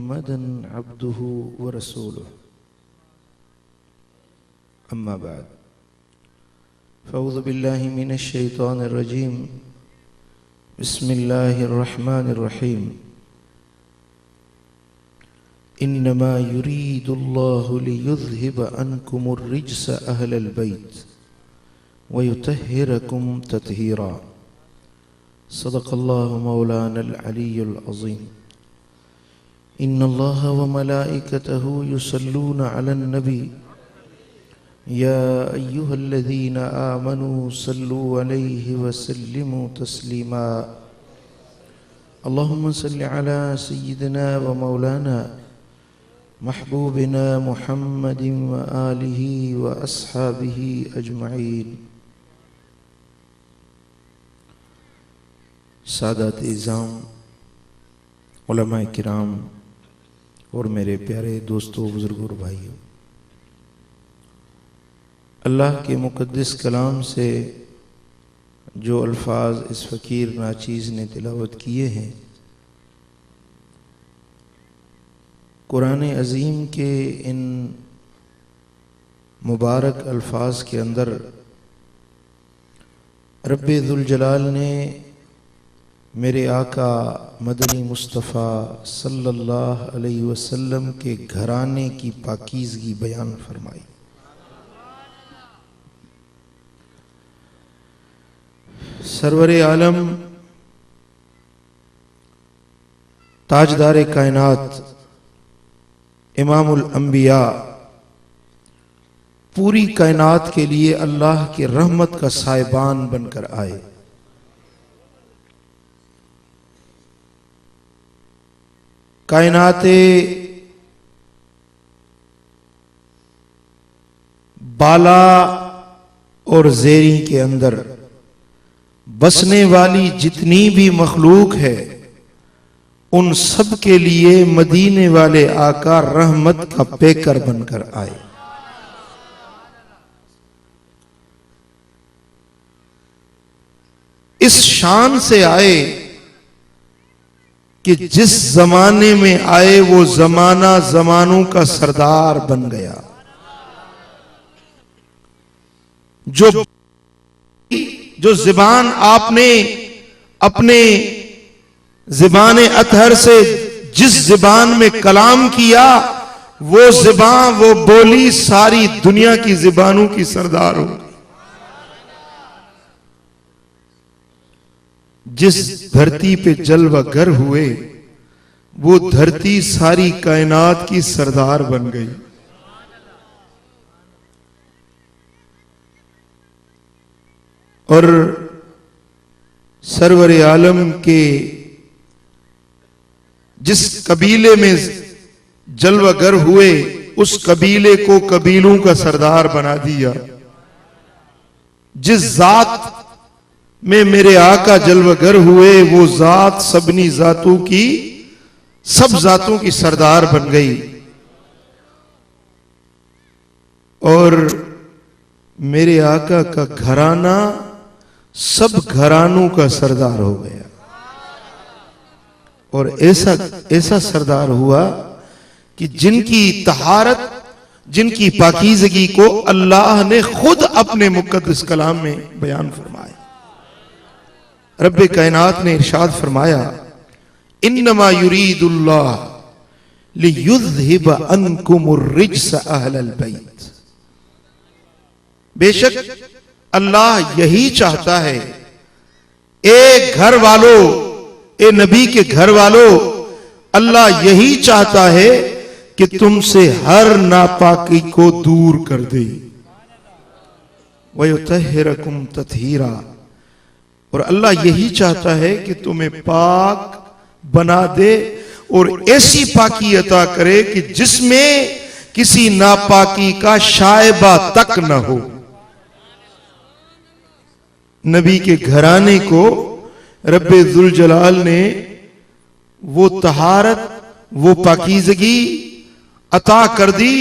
Muhammadan अब्दुहु व रसूलुहु अम्मा बाद फ़अऊज़ु बिल्लाहि मिनश शैतानिर रजीम बिस्मिल्लाहिर रहमानिर रहीम इन्नमा युरीदुल्लाहु लियुज़हिब अन्कुमुर रिज्स अहलल बैत व युतहिरकुम तत्हीरा। सदक़ल्लाहु मौलानल अलीयुल अज़ीम। इन्नल्लाह व मलाइकतहु युसल्लूना अलन नबी या अय्युहल्लज़ीना आमनू सल्लू अलैहि व सल्लिमू तस्लीमा। अल्लाहुम्मा सल्लि अला सय्यिदिना व मौलाना महबूबिना मुहम्मदिन व आलिहि व अस्हाबिहि अजमईन। सादात इज़ाम, उलमाए किराम और मेरे प्यारे दोस्तों, बुजुर्गों और भाइयों, अल्लाह के मुक़द्दस कलाम से जो अल्फाज इस फ़कीर नाचीज़ ने तिलावत किए हैं, कुरान अज़ीम के इन मुबारक अल्फाज के अंदर रब्बे ज़ुल जलाल ने मेरे आका मदनी मुस्तफ़ा सल्लल्लाहु अलैहि वसल्लम के घराने की पाकीज़गी बयान फरमाई। सरवरे आलम ताजदार कायनात इमामुल अंबिया पूरी कायनात के लिए अल्लाह के रहमत का साहिबान बनकर आए। कायनाते बाला और ज़ेरी के अंदर बसने वाली जितनी भी मखलूक है, उन सब के लिए मदीने वाले आका रहमत का पैकर बनकर आए। इस शान से आए कि जिस जमाने में आए वो जमाना जमानों का सरदार बन गया। जो ज़बान आपने अपने ज़बान अतहर से जिस ज़बान में कलाम किया, वो ज़बान, वो बोली सारी दुनिया की ज़बानों की सरदार हो। जिस धरती पे जलवागर हुए, वो धरती सारी कायनात की सरदार बन गई। और सरवर आलम के जिस कबीले में जलवागर हुए, उस कबीले को कबीलों का सरदार बना दिया। जिस जात में मेरे आका जलवागर हुए, वो जात सबनी जातों की, सब जातों की सरदार बन गई। और मेरे आका का घराना सब घरानों का सरदार हो गया। और ऐसा सरदार हुआ कि जिनकी तहारत, जिनकी पाकीज़गी को अल्लाह ने खुद अपने मुक़द्दस कलाम में बयान फरमाया। रब्बे कायनात ने इरशाद फरमाया, इन्नमा युरीदुल्लाह लियुज़हिब अन्कुमुर रिज्स अहलल बैत। बेशक अल्लाह यही चाहता है, ए घर वालों, ए नबी के घर वालों, अल्लाह यही चाहता है कि तुमसे हर नापाकी को दूर कर दे। वयुतहिरकुम तत्हीरा। और अल्लाह यही चाहता है कि तुम्हें पाक बना दे और ऐसी पाकी अता करे कि जिसमें किसी नापाकी का शायबा तक न हो। नबी के घराने को रब्बे ज़ुल जलाल ने वो तहारत, वो पाकीज़गी अता कर दी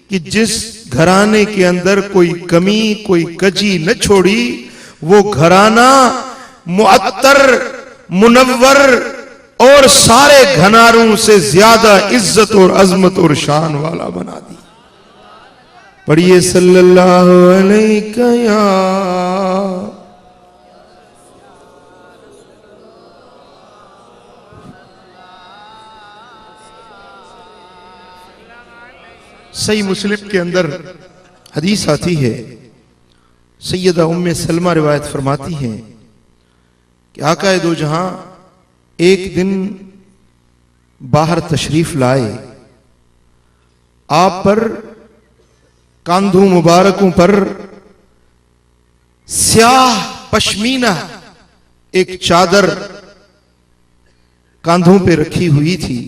कि जिस घराने के अंदर कोई कमी, कोई कजी न छोड़ी। वो घराना मुअत्तर, मुनव्वर, और सारे घनारों से ज्यादा इज्जत और अजमत और शान वाला बना दी। पढ़िए सल्लल्लाहु अलैहि या सही मुस्लिम के अंदर हदीस आती है, सैयदा उम्मे सलमा रिवायत फरमाती हैं कि आका दो जहां एक दिन बाहर तशरीफ लाए, आप पर कांधों मुबारकों पर स्याह पश्मीना एक चादर कांधों पे रखी हुई थी।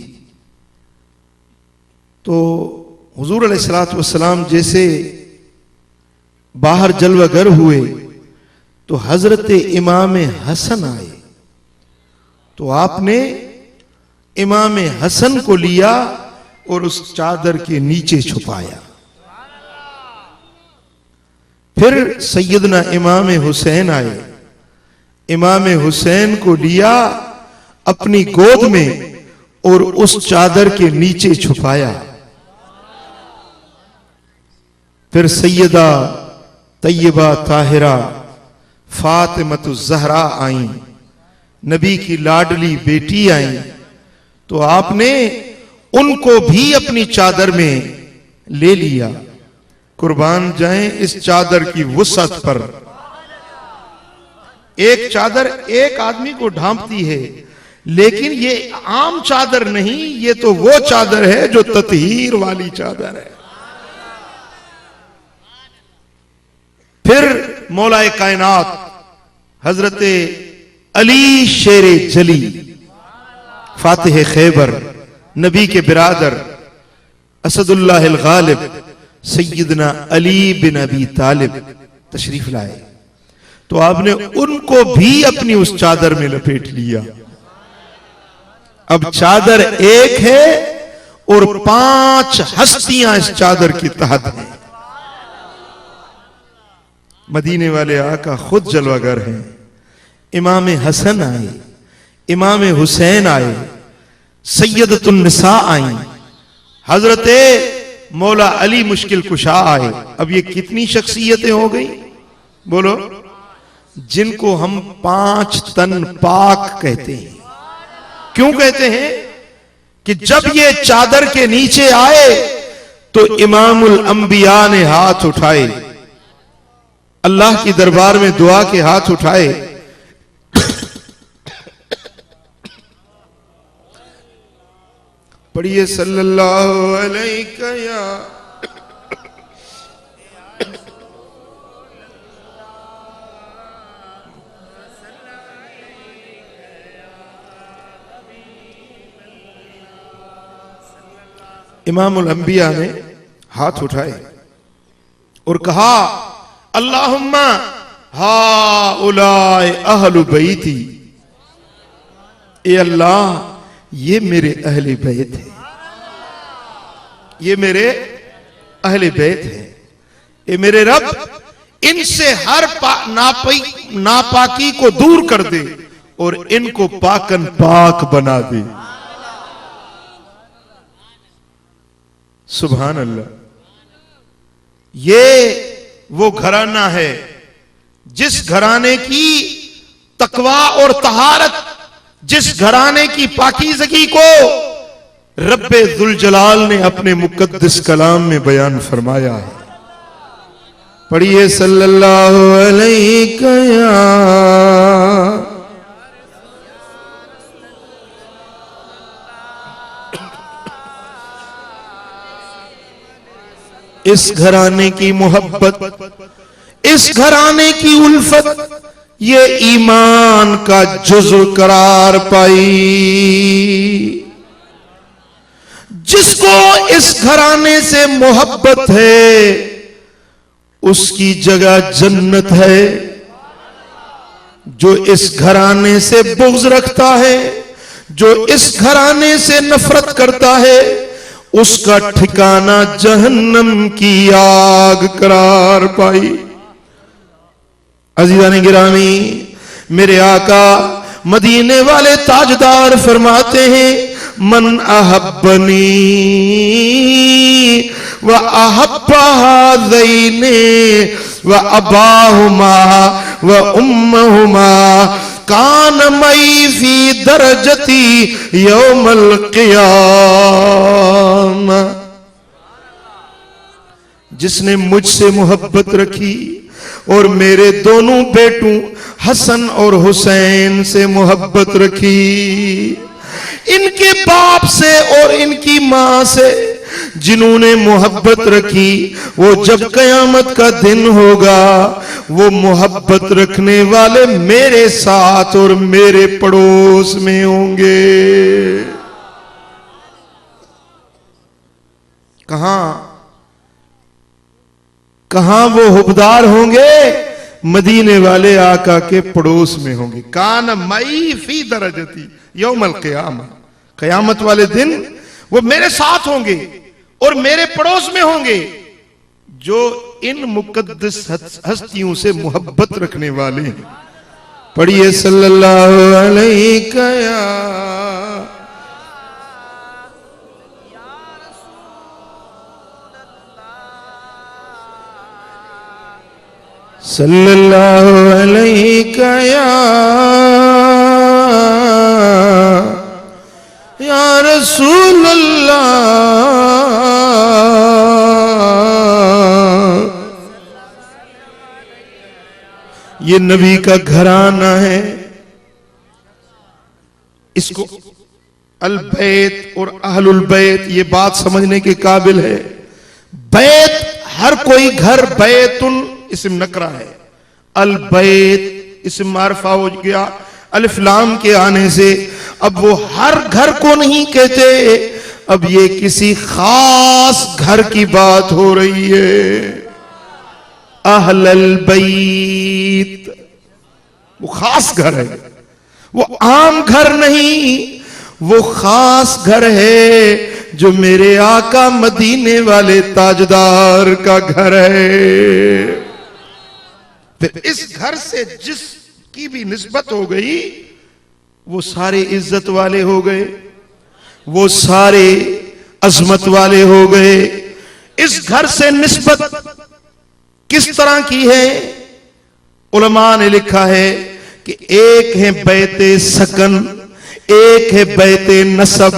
तो हुजूर अलैहिस्सलातु वस्सलाम जैसे बाहर जलवागर हुए तो हजरत इमाम हसन आए, तो आपने इमाम हसन को लिया और उस चादर के नीचे छुपाया। फिर सैयदना इमाम हुसैन आए, इमाम हुसैन को लिया अपनी गोद में और उस चादर के नीचे छुपाया। फिर सैयदा तैयबा ताहिरा फातिमतु ज़हरा आई, नबी की लाडली बेटी आई, तो आपने उनको भी अपनी चादर में ले लिया। कुर्बान जाएं इस चादर की वुसअत पर। एक चादर एक आदमी को ढांपती है, लेकिन ये आम चादर नहीं, ये तो वो चादर है जो ततहीर वाली चादर है। फिर मौलाए कायनात हजरत अली शेरे जली फातिह खैबर, नबी के बिरादर असदुल्लाह अल गालिब सैयदना अली बिन अबी तालिब तशरीफ लाए, तो आपने उनको भी अपनी उस चादर में लपेट लिया। अब चादर एक है और 5 हस्तियां इस चादर की तहत हैं। मदीने वाले आका खुद जलवागर हैं। इमाम हसन आए, इमाम हुसैन आए, सैयदतुन निसा आई, हजरत मौला अली मुश्किल कुशा आए। अब ये कितनी शख्सियतें हो गई बोलो, जिनको हम 5 तन पाक कहते हैं। क्यों कहते हैं कि जब ये चादर के नीचे आए तो इमामुल अंबिया ने हाथ उठाए, अल्लाह की दरबार में दुआ के हाथ उठाए। पढ़िए सल्लल्लाहु अलैहि या इमामुल अंबिया ने हाथ उठाए और कहा, अल्लाहुम्मा हाउलाए अहलु बैती, ए अल्लाह ये मेरे अहले बैत है, ये मेरे अहले बैत है। ए मेरे रब, इनसे हर नापाकी को दूर कर दे और इनको पाकन पाक बना दे। सुभान अल्लाह। ये वो घराना है जिस घराने की तकवा और तहारत, जिस घराने की पाकीज़गी को रब्बे जुल जलाल ने अपने मुकद्दस कलाम में बयान फरमाया है। पढ़िए सल्लल्लाहु अलैहि या इस घराने की मोहब्बत, इस घराने की उल्फत, ये ईमान का जुज़्व करार पाई। जिसको इस घराने से मोहब्बत है उसकी जगह जन्नत है। जो इस घराने से बुग़्ज़ रखता है, जो इस घराने से नफरत करता है, उसका ठिकाना जहन्नम की आग करार पाई। अज़ीज़ान गिरामी, मेरे आका मदीने वाले ताजदार फरमाते हैं, मन अहब्बनी व अहब्बा हाज़ैने व अबाहुमा व उम्महुमा कान मई फी दरजती यौमल क़ियामा। जिसने मुझसे मोहब्बत रखी और मेरे दोनों बेटों हसन और हुसैन से मोहब्बत रखी, इनके बाप से और इनकी मां से जिन्होंने मोहब्बत रखी, वो जब कयामत का दिन होगा वो मोहब्बत रखने वाले मेरे साथ और मेरे पड़ोस में होंगे। कहां वो हुबदार होंगे? मदीने वाले आका के पड़ोस में होंगे। कान मई फी दरजती यौमल क़ियामा, कयामत वाले दिन वो मेरे साथ होंगे और मेरे पड़ोस में होंगे, जो इन मुकद्दस हस्तियों से मोहब्बत रखने वाले हैं। पढ़िए सल्लल्लाहु अलैहि सल्लल्लाहु अलैहि या रसूल अल्लाह। ये नबी का घराना है, इसको अल बैत और अहलुल बैत ये बात समझने के काबिल है। बैत हर कोई घर, बैतुन इस्म नकरा है, अल बैत इस्म मारफा हो गया अलिफ लाम के आने से। अब वो हर घर को नहीं कहते, अब ये किसी खास घर की बात हो रही है। अहलल बैत वो खास घर है, वो आम घर नहीं, वो खास घर है जो मेरे आका मदीने वाले ताजदार का घर है। फिर इस घर से जिसकी भी निस्बत हो गई वो सारे इज्जत वाले हो गए, वो सारे अजमत वाले हो गए। इस घर से निस्बत किस तरह की है? उलमा ने लिखा है कि एक है बैते सकन, एक है बैते नसब।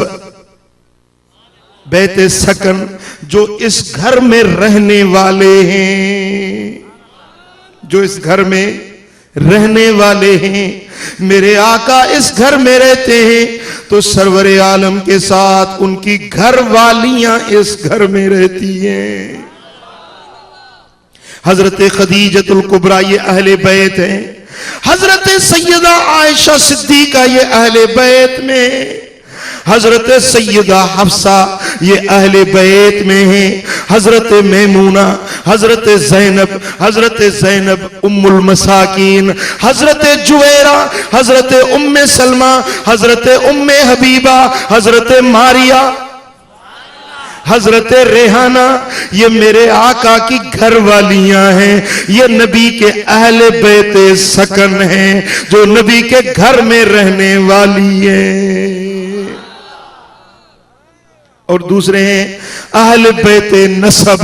बैते सकन जो इस घर में रहने वाले हैं, जो इस घर में रहने वाले हैं। मेरे आका इस घर में रहते हैं तो सरवरे आलम के साथ उनकी घर वालियां इस घर में रहती हैं। हजरत खदीजतुल कुबरा ये अहले बैत है, हजरत सैयदा आयशा सिद्दीका ये अहले बैत में, हजरत सैयदा हफ्सा ये अहले बैत में है, हजरत मैमूना, हजरत ज़ैनब उम्मुल मसाकीन, हजरत जुवैरा, हजरत उम्मे सलमा, हजरत उम्मे हबीबा, हजरत मारिया, हजरत रेहाना, ये मेरे आका की घर वालियां हैं। ये नबी के अहले बैते सकन हैं जो नबी के घर में रहने वाली हैं। और दूसरे हैं अहले बैते नसब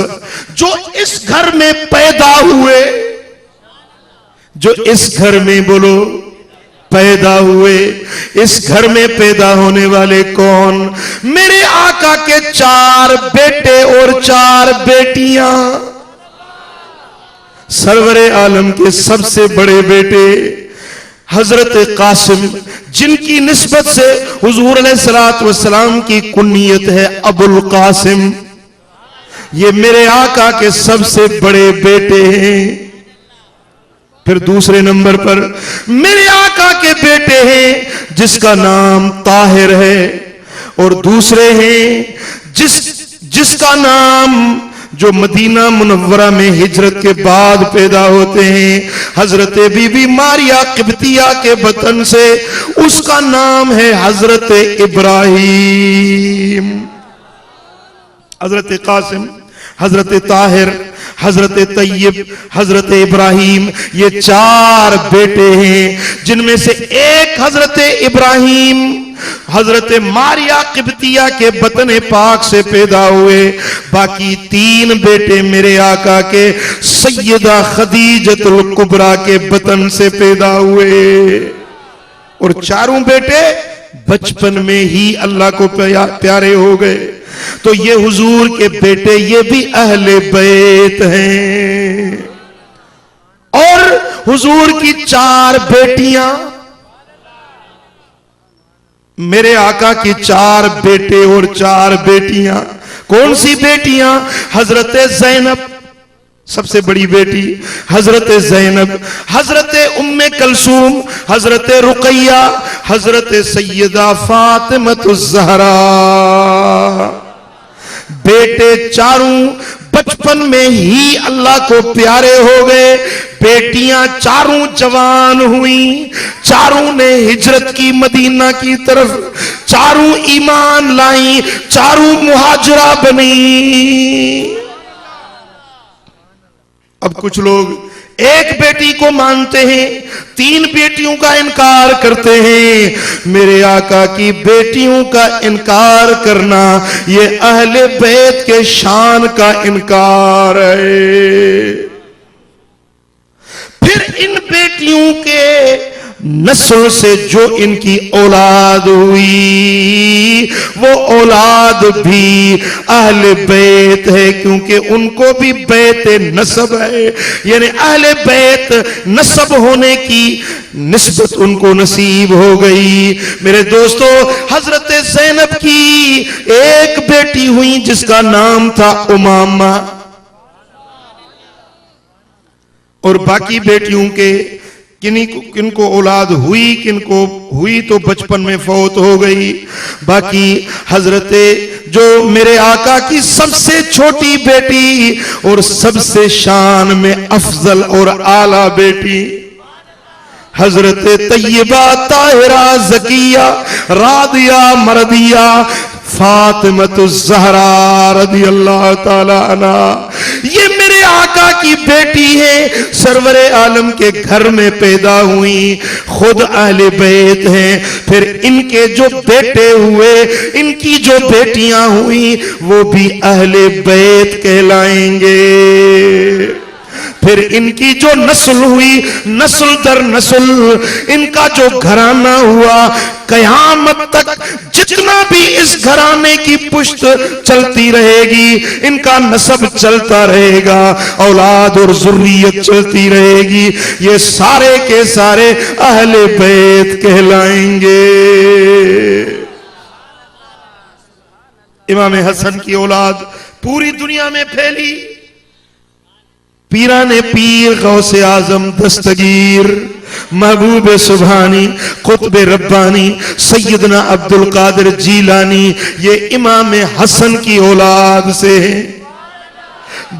जो इस घर में पैदा हुए, जो इस घर में बोलो पैदा हुए। इस घर में पैदा होने वाले कौन? मेरे आका के 4 बेटे और 4 बेटियां। सरवरे आलम के सबसे बड़े बेटे हजरत कासिम, जिनकी निस्बत से हुजूर अलैहिस्सलातु वस्सलाम की कुन्नियत है अबुल कासिम, ये मेरे आका के सबसे बड़े बेटे हैं। फिर दूसरे नंबर पर मेरे आका के बेटे हैं जिसका नाम ताहिर है, और दूसरे हैं जिसका नाम जो मदीना मुनव्वरा में हिजरत के बाद पैदा होते हैं, हजरत बीबी मारिया किब्तिया के बतन से, उसका नाम है हजरत इब्राहिम। हजरत कासिम हजरत ताहिर, हजरत तैयब, हजरत इब्राहिम, ये 4 बेटे हैं, जिनमें से एक हजरत इब्राहिम हजरत मारिया किब्तिया के बतन पाक से पैदा हुए। बाकी 3 बेटे मेरे आका के सैयदा खदीजतुल कुबरा के बतन से पैदा हुए। और चारों बेटे बचपन में ही अल्लाह को प्यारे हो गए। तो ये हुजूर के बेटे, ये भी अहले बैत हैं। और हुजूर की 4 बेटियां, मेरे आका की 4 बेटे और 4 बेटियां। कौन सी बेटियां? हजरत ज़ैनब सबसे बड़ी बेटी, हजरत ज़ैनब, हजरत उम्मे कलसूम, हजरत रुकैया, हजरत सैयदा फातिमतुज़ ज़हरा। बेटे चारों बचपन में ही अल्लाह को प्यारे हो गए। बेटियां चारों जवान हुई, चारों ने हिजरत की मदीना की तरफ, चारों ईमान लाई, चारों मुहाजिरा बनी। अब कुछ लोग एक बेटी को मानते हैं, 3 बेटियों का इनकार करते हैं। मेरे आका की बेटियों का इनकार करना ये अहले बैत के शान का इनकार है। फिर इन बेटियों के नस्ल से जो इनकी औलाद हुई, वो औलाद भी अहले बैत है, क्योंकि उनको भी बैत नसब है, यानी अहले बैत नसब होने की निस्बत उनको नसीब हो गई। मेरे दोस्तों, हजरत ज़ैनब की एक बेटी हुई जिसका नाम था उमामा, और बाकी बेटियों के किनको औलाद हुई, किनको हुई तो बचपन में फौत हो गई। बाकी हजरत जो मेरे आका की सबसे छोटी बेटी और सबसे शान में अफजल और आला बेटी, हजरत तैयबा ताहिरा ज़किया रादिया मरदिया फातिमतुज़ ज़हरा रज़ियल्लाहु ताला अन्हा, ये मेरे आका की बेटी है। सरवरे आलम के घर में पैदा हुई, खुद अहले बैत हैं। फिर इनके जो बेटे हुए, इनकी जो बेटियां हुई, वो भी अहले बैत कहलाएंगे। फिर इनकी जो नस्ल हुई, नस्ल दर नस्ल इनका जो घराना हुआ, कयामत तक जितना भी इस घराने की पुश्त चलती रहेगी, इनका नसब चलता रहेगा, औलाद और जुर्रियत चलती रहेगी, ये सारे के सारे अहले बैत कहलाएंगे। इमाम हसन की औलाद पूरी दुनिया में फैली। पीराने पीर गौसे आजम दस्तगीर महबूब सुभानी कुतुब रब्बानी सैयदना अब्दुल कादिर जीलानी, ये इमाम हसन की औलाद से हैं।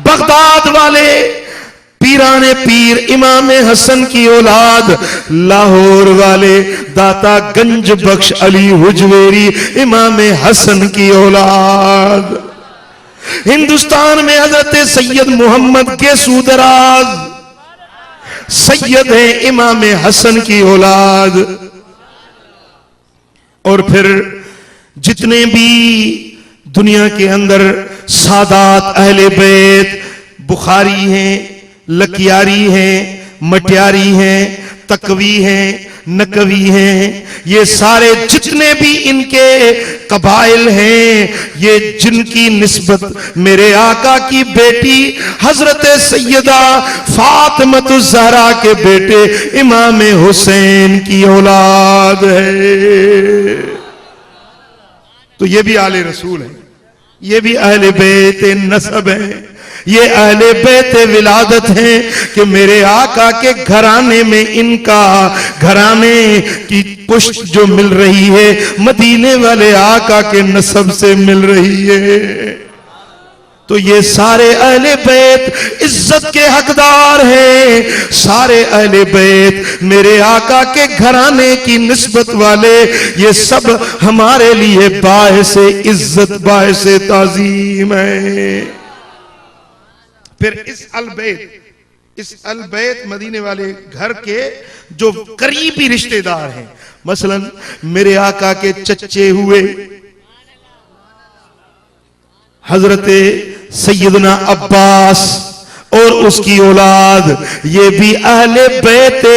बगदाद वाले पीराने पीर इमाम हसन की औलाद, लाहौर वाले दाता गंज बख्श अली हुजवेरी इमाम हसन की औलाद। हिंदुस्तान में हजरत सैयद मोहम्मद के सूदराज सैयद है इमाम हसन की औलाद। और फिर जितने भी दुनिया के अंदर सादात अहले बैत, बुखारी हैं, लकियारी हैं, मटियारी हैं, तकवी हैं, नकवी हैं, ये सारे जितने भी इनके कबाइल हैं, ये जिनकी निस्बत मेरे आका की बेटी हजरत सैयदा फातिमतुज़ ज़हरा के बेटे इमाम हुसैन की औलाद है। तो ये भी आले रसूल है, ये भी अहले बैत नसब है, ये अहले बैत विलादत हैं कि मेरे आका के घराने में इनका घराने की पुष्ट जो मिल रही है मदीने वाले आका के नसब से मिल रही है। तो ये सारे अहले बैत इज्जत के हकदार हैं, सारे अहले बैत मेरे आका के घराने की निस्बत वाले, ये सब हमारे लिए बाइसे इज्जत बाइसे ताजीम है। फिर इस अलबैत मदीने वाले घर के जो करीबी रिश्तेदार हैं, मसलन मेरे आका के चच्चे हुए हजरत सैयदना अब्बास और उसकी औलाद, ये भी अहले बैते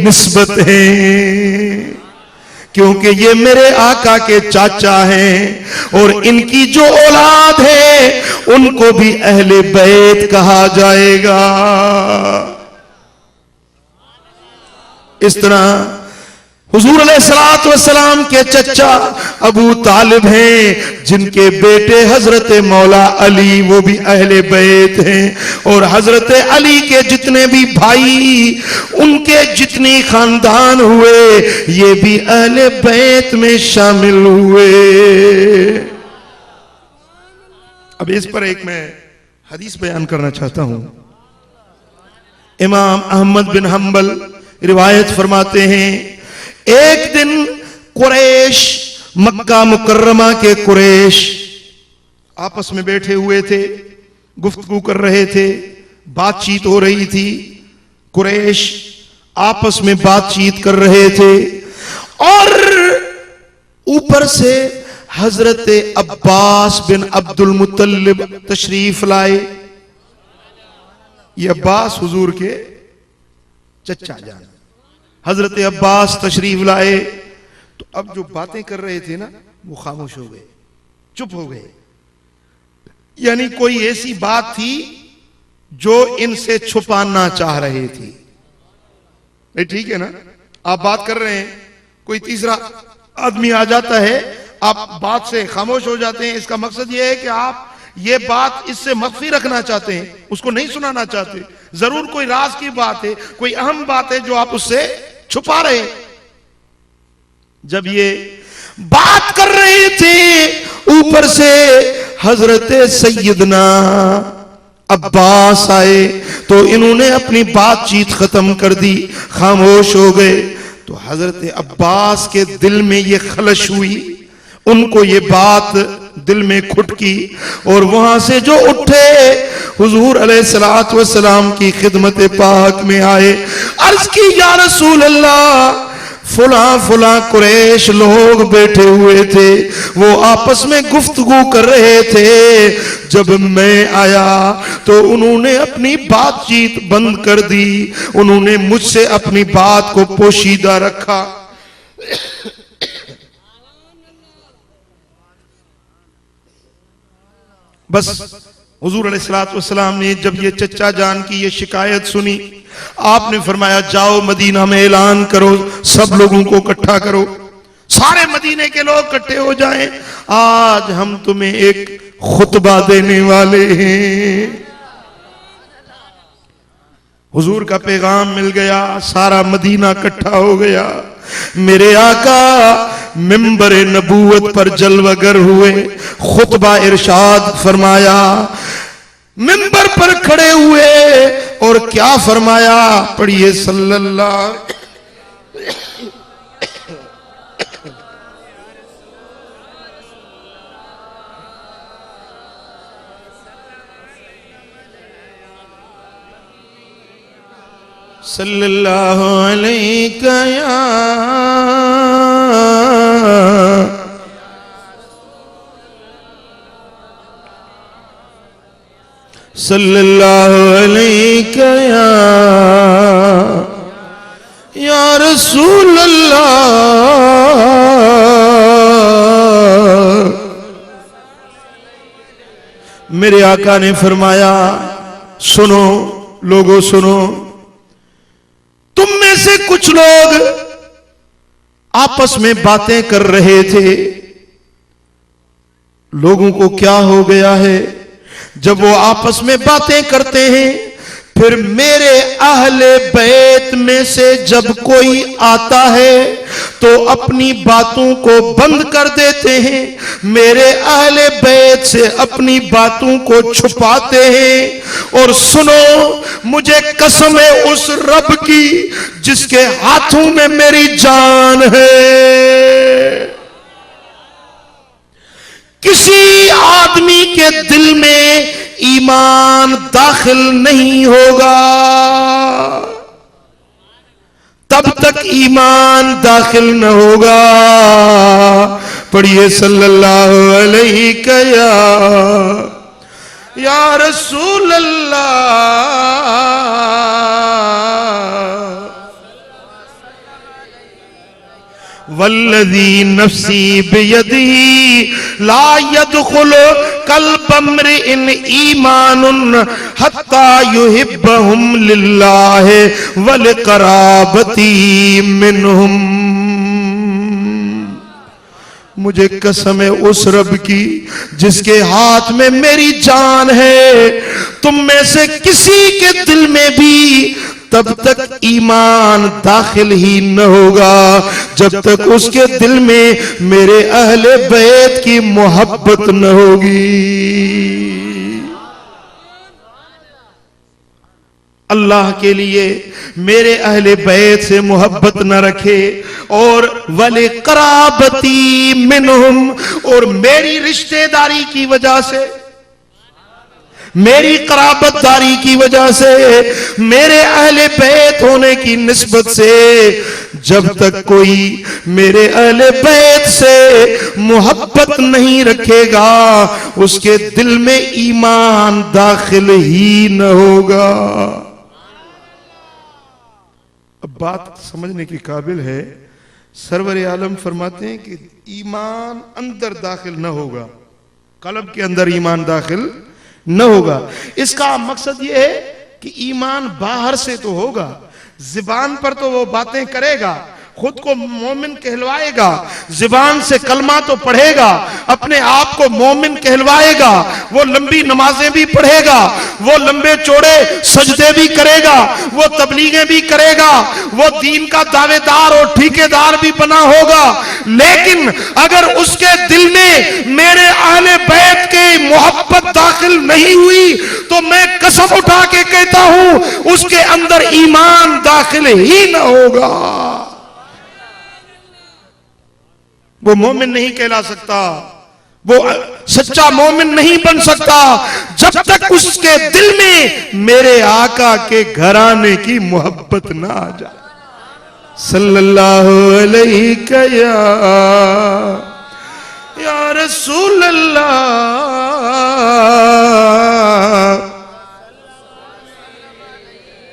निस्बत हैं, क्योंकि ये मेरे आका के चाचा हैं और इनकी जो औलाद है उनको भी अहले बैत कहा जाएगा। इस तरह हुजूर अलैहिस्सलातु वस्सलाम के चचा अबू तालिब हैं, जिनके बेटे हजरत मौला अली वो भी अहले बैत हैं, और हजरत अली के जितने भी भाई, उनके जितनी खानदान हुए, ये भी अहले बैत में शामिल हुए। अब इस पर एक मैं हदीस बयान करना चाहता हूं। इमाम अहमद बिन हंबल रिवायत फरमाते हैं, एक दिन कुरैश, मक्का मुकर्रमा के कुरैश आपस में बैठे हुए थे, गुफ्तगू कर रहे थे, बातचीत हो रही थी। कुरैश आपस में बातचीत कर रहे थे और ऊपर से हजरत अब्बास बिन अब्दुल मुत्तलिब तशरीफ लाए। ये अब्बास हुजूर के चचा जान हजरत अब्बास तशरीफ लाए। तो अब जो बातें कर रहे थे ना, वो खामोश हो गए, चुप हो गए। यानी कोई ऐसी बात थी जो इनसे छुपाना चाह रहे थे। नहीं, ठीक है ना, आप बात कर रहे हैं, कोई तीसरा आदमी आ जाता है, आप बात से खामोश हो जाते हैं। इसका मकसद यह है कि आप ये बात इससे मख्फी रखना चाहते हैं, उसको नहीं सुनाना चाहते। जरूर कोई राज की बात है, कोई अहम बात है जो आप उससे छुपा रहे हैं। जब ये बात कर रहे थे, ऊपर से हजरत सैयदना अब्बास आए, तो इन्होंने अपनी बातचीत खत्म कर दी, खामोश हो गए। तो हजरत अब्बास के दिल में ये खलश हुई, उनको ये बात दिल में खुटकी, और वहां से जो उठे हुजूर अलैहिस्सलातु वस्सलाम की खिदमत पाक में आए। अर्ज की, या रसूल अल्लाह, फुला फुला कुरैश लोग बैठे हुए थे, वो आपस में गुफ्तगू कर रहे थे। जब मैं आया तो उन्होंने अपनी बातचीत बंद कर दी, उन्होंने मुझसे अपनी बात को पोशीदा रखा। बस हुजूर अलैहिस्सलातु वस्सलाम ने जब ये चचा जान की ये शिकायत सुनी, आपने फरमाया, जाओ मदीना में ऐलान करो, सब लोगों को इकट्ठा करो, सारे मदीने के लोग इकट्ठे हो जाएं, आज हम तुम्हें एक खुतबा देने वाले हैं। हुजूर का पैगाम मिल गया, सारा मदीना इकट्ठा हो गया। मेरे आका मिंबर नबूवत पर जलवागर हुए, खुतबा इरशाद फरमाया, मिंबर पर खड़े हुए और क्या फरमाया, पढ़िए, सल्लल्लाहु सल्लल्लाहु अलैहि या सल्लल्लाहु अलैहि या रसूल अल्लाह। मेरे आका ने फरमाया, सुनो लोगों सुनो, तुम में से कुछ लोग आपस में बातें कर रहे थे। लोगों को क्या हो गया है, जब वो आपस में बातें करते हैं, फिर मेरे अहले बैत में से जब कोई आता है तो अपनी बातों को बंद कर देते हैं, मेरे अहले बैत से अपनी बातों को छुपाते हैं। और सुनो, मुझे कसम है उस रब की जिसके हाथों में मेरी जान है, किसी आदमी के दिल में ईमान ईमान दाखिल नहीं होगा, तब तक ईमान दाखिल न होगा। पढ़िए सल्लल्लाहु अलैहि या रसूल अल्लाह। वल्लज़ी नफ्सी बियदिही ला यदखुलु क़ल्ब इम्रिइन ईमानुन हत्ता युहिब्बहुम लिल्लाहि व लिक़राबती मिनहुम। मुझे कसम है उस रब की जिसके हाथ में मेरी जान है, तुम में से किसी के दिल में भी तब तक ईमान दाखिल ही न होगा जब तक उसके दिल में मेरे अहले बैत की मोहब्बत न होगी। अल्लाह के लिए मेरे अहले बैत से मोहब्बत न रखे और वले कराबती मिनहुम, और मेरी रिश्तेदारी की वजह से, मेरी कराबतदारी की वजह से, मेरे अहले बैत होने की निस्बत से जब तक कोई मेरे अहले बैत से मोहब्बत नहीं रखेगा उसके दिल में ईमान दाखिल ही न होगा। अब बात समझने की काबिल है। सरवर आलम फरमाते हैं कि ईमान अंदर दाखिल न होगा, कल्ब के अंदर ईमान दाखिल न होगा। इसका मकसद यह है कि ईमान बाहर से तो होगा, जुबान पर तो वो बातें करेगा, खुद को मोमिन कहलवाएगा, जुबान से कलमा तो पढ़ेगा, अपने आप को मोमिन कहलवाएगा, वो लंबी नमाजें भी पढ़ेगा, वो लंबे चौड़े सजदे भी करेगा, वो तबलीगें भी करेगा, वो दीन का दावेदार और ठेकेदार भी बना होगा। लेकिन अगर उसके दिल में मेरे अहले बैत की मोहब्बत दाखिल नहीं हुई तो मैं कसम उठा के कहता हूं उसके अंदर ईमान दाखिल ही न होगा, वो मोमिन नहीं कहला सकता, वो सच्चा मोमिन नहीं बन सकता जब तक उसके दिल में मेरे आका के घराने की मोहब्बत ना आ जाए। सल्लल्लाहु अलैहि या रसूल अल्लाह।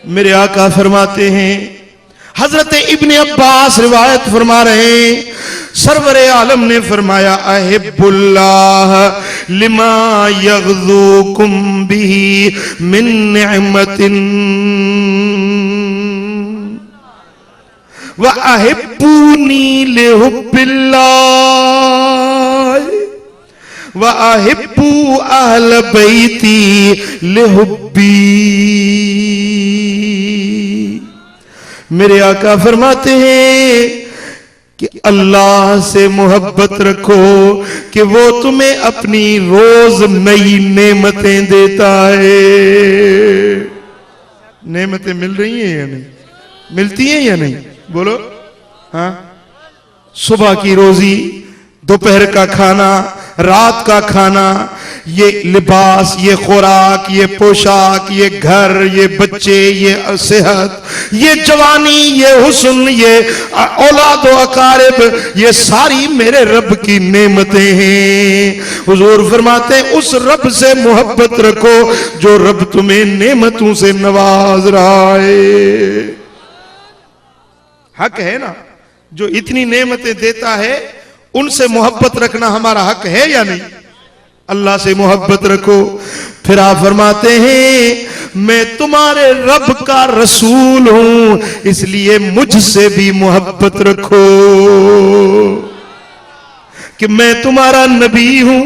मेरे आका फरमाते हैं, हजरत इब्ने अब्बास रिवायत फरमा रहे हैं, सरवरे आलम ने फरमाया अहिब्बुल्लाह लिमा यग़ज़ूकुम बिही मिन निअमतिन व अहिब्बूनी लिहुब्बिल्लाह व अहिब्बू अहल बैती लिहुब्बी। मेरे आका फरमाते हैं कि अल्लाह से मोहब्बत रखो कि वो तुम्हें अपनी रोज नई नेमतें देता है। नेमतें मिल रही हैं या नहीं, मिलती हैं या नहीं, बोलो। हाँ, सुबह की रोजी, दोपहर का खाना, रात का खाना, ये लिबास, ये खुराक, ये पोशाक, ये घर, ये बच्चे, ये सेहत, ये जवानी, ये हुस्न, ये औलाद व अकारिब, ये सारी मेरे रब की नेमतें हैं। हुजूर फरमाते हैं उस रब से मोहब्बत रखो जो रब तुम्हें नेमतों से नवाज रहा है। हक है ना, जो इतनी नेमतें देता है उनसे मोहब्बत रखना हमारा हक है या नहीं? अल्लाह से मोहब्बत रखो। फिर आप फरमाते हैं मैं तुम्हारे रब का रसूल हूं इसलिए मुझसे भी मोहब्बत रखो कि मैं तुम्हारा नबी हूं,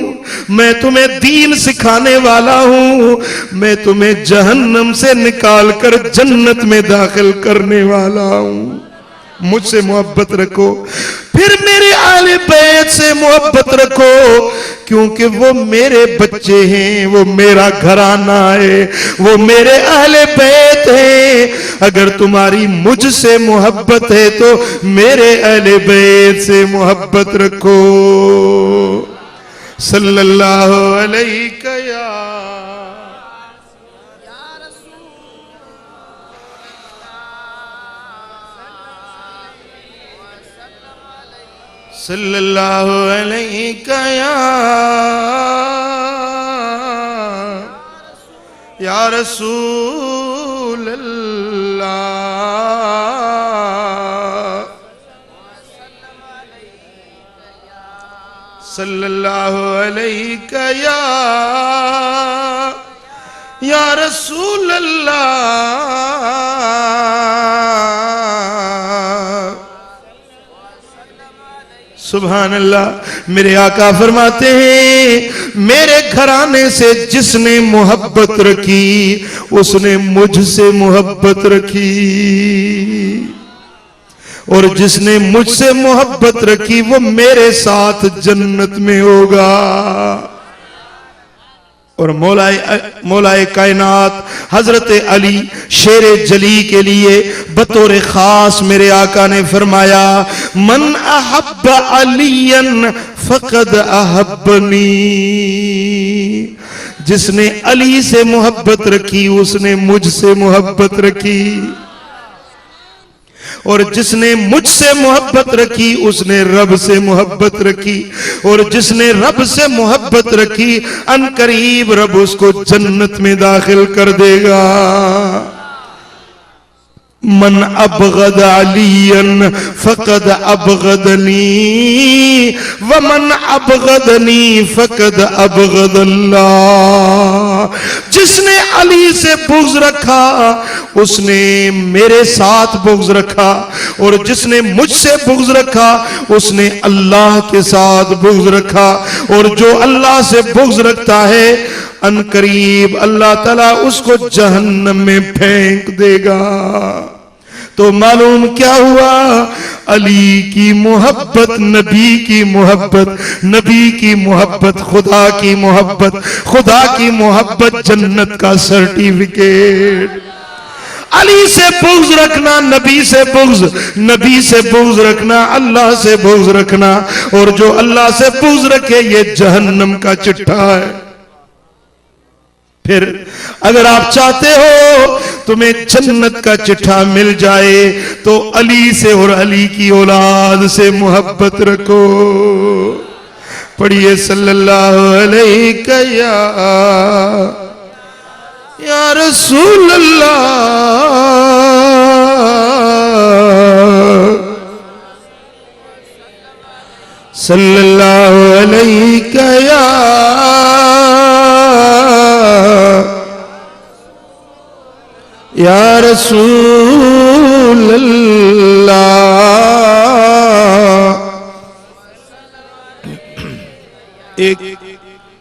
मैं तुम्हें दीन सिखाने वाला हूं, मैं तुम्हें जहन्नम से निकाल कर जन्नत में दाखिल करने वाला हूं। मुझसे मोहब्बत रखो। फिर मेरे आले बैत से मोहब्बत रखो क्योंकि वो मेरे बच्चे हैं, वो मेरा घराना है, वो मेरे अहले बैत हैं। अगर तुम्हारी मुझसे मोहब्बत है तो मेरे अहले बैत से मोहब्बत रखो। सल्लल्लाहु अलैहि सल्लल्लाहु अलैहि या रसूल अल्लाह, सल्लल्लाहु अलैहि या रसूल अल्लाह। सुभान अल्लाह। मेरे आका फरमाते हैं मेरे घराने से जिसने मोहब्बत रखी उसने मुझसे मोहब्बत रखी, और जिसने मुझसे मोहब्बत रखी वो मेरे साथ जन्नत में होगा। और मौलाए कायनात हजरत अली शेरे जली के लिए बतौर खास मेरे आका ने फरमाया मन अहब्ब अलियन फकद अहब्बनी, जिसने अली से मोहब्बत रखी उसने मुझसे मोहब्बत रखी, और जिसने मुझसे मोहब्बत रखी उसने रब से मोहब्बत रखी, और जिसने रब से मोहब्बत रखी अनकरीब रब उसको जन्नत में दाखिल कर देगा। मन अबगद अलियन फकद अबगदनी व मन अबगदनी फकद अबगद अल्लाह, जिसने अली से बुग़्ज़ रखा उसने मेरे साथ बुग़्ज़ रखा, और जिसने मुझसे बुग़्ज़ रखा उसने अल्लाह के साथ बुग़्ज़ रखा, और जो अल्लाह से बुग़्ज़ रखता है अनकरीब अल्लाह ताला उसको जहन्नम में फेंक देगा। तो मालूम क्या हुआ, अली की मोहब्बत, नबी की मोहब्बत, नबी की मोहब्बत, खुदा की मोहब्बत, खुदा की मोहब्बत जन्नत का सर्टिफिकेट। अली से बुग़्ज़ रखना, नबी से बुग़्ज़, नबी से बुग़्ज़ रखना, अल्लाह से बुग़्ज़ रखना, और जो अल्लाह से बुग़्ज़ रखे ये जहन्नम का चिट्ठा है। फिर अगर आप चाहते हो तुम्हें जन्नत का चिट्ठा मिल जाए तो अली से और अली की औलाद से मोहब्बत रखो। पढ़िए सल्लल्लाहु अलैहि या रसूल अल्लाह, सल्लल्लाहु अलैहि या रसूल अल्लाह। एक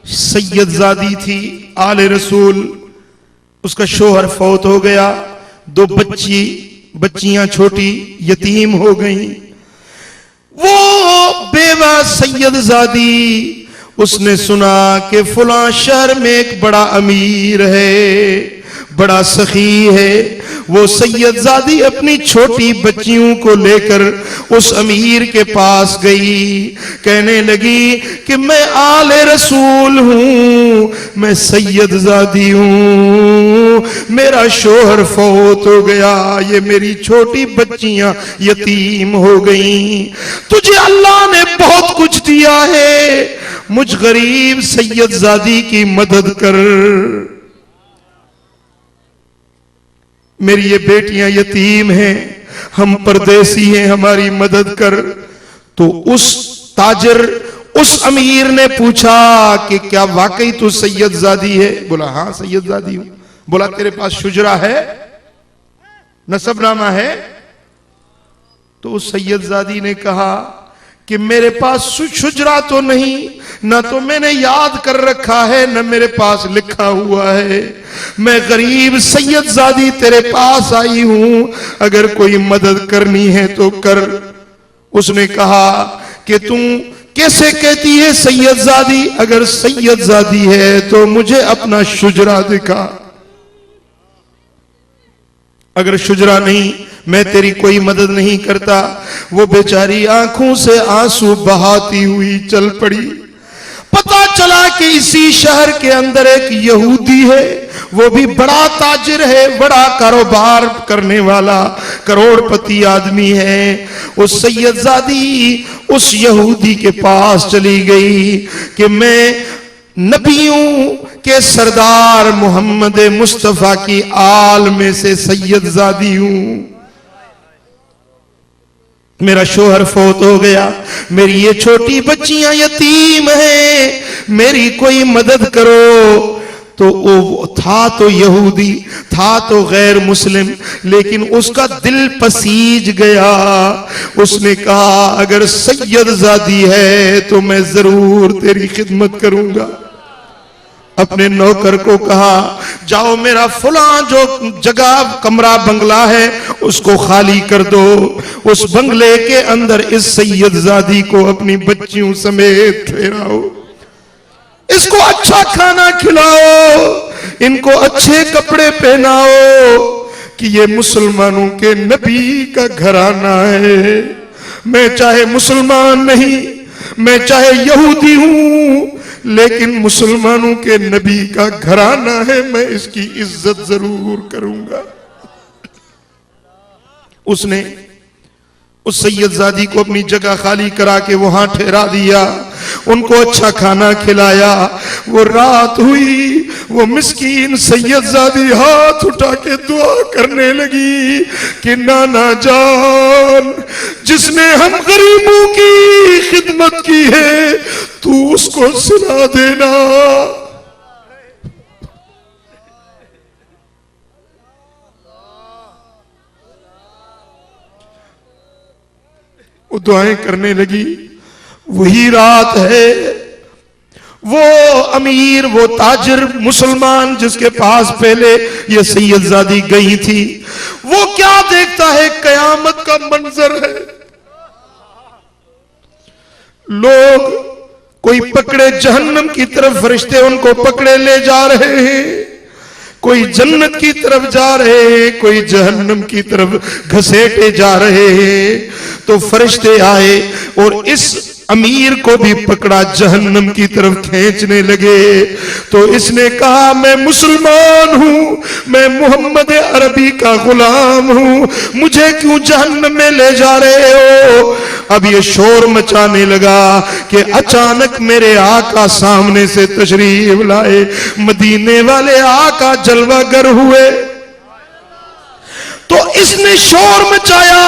सैयदजादी थी आले रसूल, उसका शोहर फौत हो गया, दो बच्चियां छोटी यतीम हो गईं। वो बेवा सैयदजादी उसने सुना कि फलां शहर में एक बड़ा अमीर है, बड़ा सखी है। वो सैयदजादी अपनी छोटी बच्चियों को लेकर उस अमीर के पास गई, कहने लगी कि मैं आले रसूल हूं, मैं सैयदजादी हूं, मेरा शोहर फौत हो गया, ये मेरी छोटी बच्चियां यतीम हो गईं, तुझे अल्लाह ने बहुत कुछ दिया है, मुझ गरीब सैयदजादी की मदद कर, मेरी ये बेटियां यतीम हैं, हम परदेसी हैं, हमारी मदद कर। तो उस ताजर, उस अमीर ने पूछा कि क्या वाकई तू सैयदजादी है? बोला हाँ सैयदजादी हूं। बोला तेरे पास शुजरा है, नसबनामा है? तो उस सैयदजादी ने कहा कि मेरे पास शुजरा तो नहीं, ना तो मैंने याद कर रखा है, न मेरे पास लिखा हुआ है, मैं गरीब सैयदजादी तेरे पास आई हूं, अगर कोई मदद करनी है तो कर। उसने कहा कि तुम कैसे कहती है सैयदजादी? अगर सैयदजादी है तो मुझे अपना शुजरा दिखा, अगर शुजरा नहीं मैं तेरी कोई मदद नहीं करता। वो बेचारी आंखों से आंसू बहाती हुई चल पड़ी। पता चला कि इसी शहर के अंदर एक यहूदी है, वो भी बड़ा ताजिर है, बड़ा कारोबार करने वाला, करोड़पति आदमी है। उस सैयदजादी उस यहूदी के पास चली गई कि मैं नबियों के सरदार मोहम्मद मुस्तफा की आल में से सैयदजादी हूं, मेरा शोहर फौत हो गया, मेरी ये छोटी बच्चियां यतीम हैं, मेरी कोई मदद करो। तो वो था तो यहूदी, था तो गैर मुस्लिम, लेकिन उसका दिल पसीज गया। उसने कहा अगर सैयदजादी है तो मैं जरूर तेरी खिदमत करूंगा। अपने नौकर को कहा जाओ मेरा फुला जो जगह कमरा बंगला है उसको खाली कर दो, उस बंगले के अंदर इस सैयदजादी को अपनी बच्चियों समेत ठहराओ, इसको अच्छा खाना खिलाओ, इनको अच्छे कपड़े पहनाओ कि ये मुसलमानों के नबी का घराना है। मैं चाहे मुसलमान नहीं, मैं चाहे यहूदी हूं, लेकिन मुसलमानों के नबी का घराना है, मैं इसकी इज्जत जरूर करूंगा। उसने उस सैयदजादी को अपनी जगह खाली करा के वहां ठहरा दिया, उनको अच्छा खाना खिलाया। वो रात हुई, वो मिस्कीन सैयदजादी हाथ उठा के दुआ करने लगी कि नाना जान, जिसने हम गरीबों की खिदमत की है तू उसको सुना देना। वो दुआएं करने लगी। वही रात है, वो अमीर, वो ताजिर मुसलमान जिसके पास पहले ये सैयदजादी गई थी, वो क्या देखता है, कयामत का मंजर है। लोग कोई पकड़े जहन्नम की तरफ, फरिश्ते उनको पकड़े ले जा रहे हैं, कोई जन्नत की तरफ जा रहे हैं, कोई जहन्नम की तरफ घसीटे जा रहे हैं। तो फरिश्ते आए और इस अमीर को भी पकड़ा, जहन्नम की तरफ खींचने लगे। तो इसने कहा मैं मुसलमान हूं, मैं मोहम्मद अरबी का गुलाम हूं, मुझे क्यों जहन्नम में ले जा रहे हो। अब ये शोर मचाने लगा कि अचानक मेरे आका सामने से तशरीफ लाए, मदीने वाले आका जलवागर हुए। तो इसने शोर मचाया,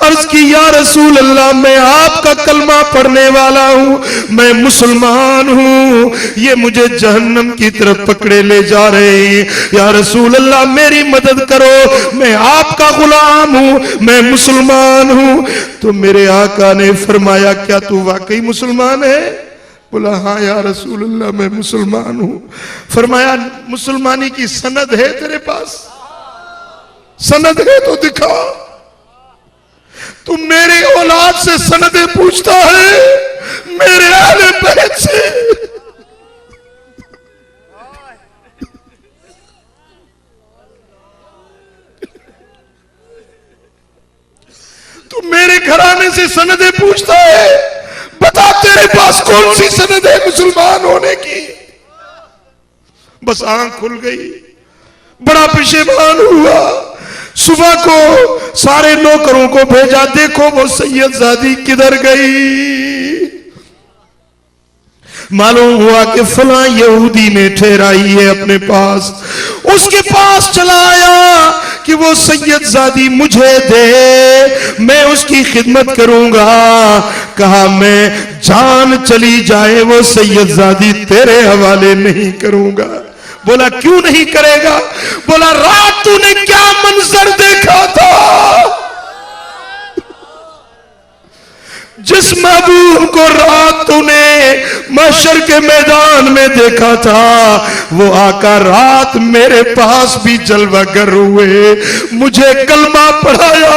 अर्ज की या रसूल अल्लाह, मैं आपका कलमा पढ़ने वाला हूं, मैं मुसलमान हूं, ये मुझे जहन्नम की तरफ पकड़े ले जा रहे हैं, या रसूल अल्लाह मेरी मदद करो, मैं आपका गुलाम हूं, मैं मुसलमान हूं। तो मेरे आका ने फरमाया क्या तू वाकई मुसलमान है? बोला हाँ या रसूल अल्लाह मैं मुसलमान हूं। फरमाया मुसलमानी की सनद है तेरे पास? सनद है तो दिखा। तू मेरी औलाद से सनदे पूछता है, मेरे अहले बैत से। तू मेरे घराने से सनदे पूछता है, बता तेरे पास कौन सी सनद है मुसलमान होने की? बस आंख खुल गई, बड़ा परेशान हुआ। सुबह को सारे नौकरों को भेजा, देखो वो सैयदजादी किधर गई। मालूम हुआ कि फला यहूदी ने ठहराई है अपने पास। उसके पास चला आया कि वो सैयदजादी मुझे दे, मैं उसकी खिदमत करूंगा। कहा मैं जान चली जाए वो सैयदजादी तेरे हवाले नहीं करूंगा। बोला क्यों नहीं करेगा? बोला रात तूने क्या मंजर देखा था? जिस महबूब को रात तूने महशर के मैदान में देखा था, वो आका रात मेरे पास भी जलवागर हुए, मुझे कलमा पढ़ाया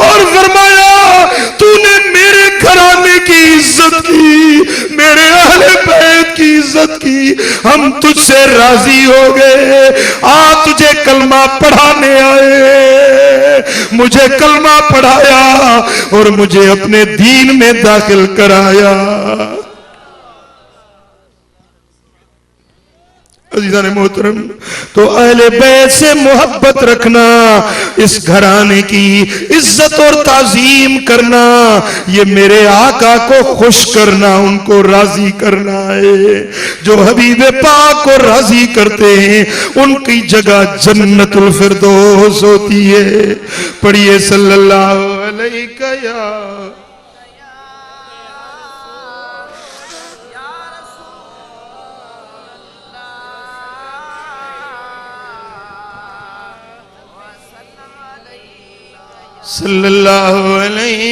और फरमाया तूने मेरे घराने की इज्जत की, मेरे अहले बैत की इज्जत की, हम तुझसे राजी हो गए, आ तुझे कलमा पढ़ाने आए। मुझे कलमा पढ़ाया और मुझे अपने दीन में दाखिल कराया। अज़ीज़ान मोहतरम, तो अहले बैत से मोहब्बत रखना, इस घराने की इज्जत और ताजीम करना, ये मेरे आका को खुश करना, उनको राजी करना है। जो हबीब पाक को राजी करते हैं उनकी जगह जन्नतुल फिरदौस होती है। पढ़िए सल्लल्लाहु अलैहि या सल्लल्लाहु अलैहि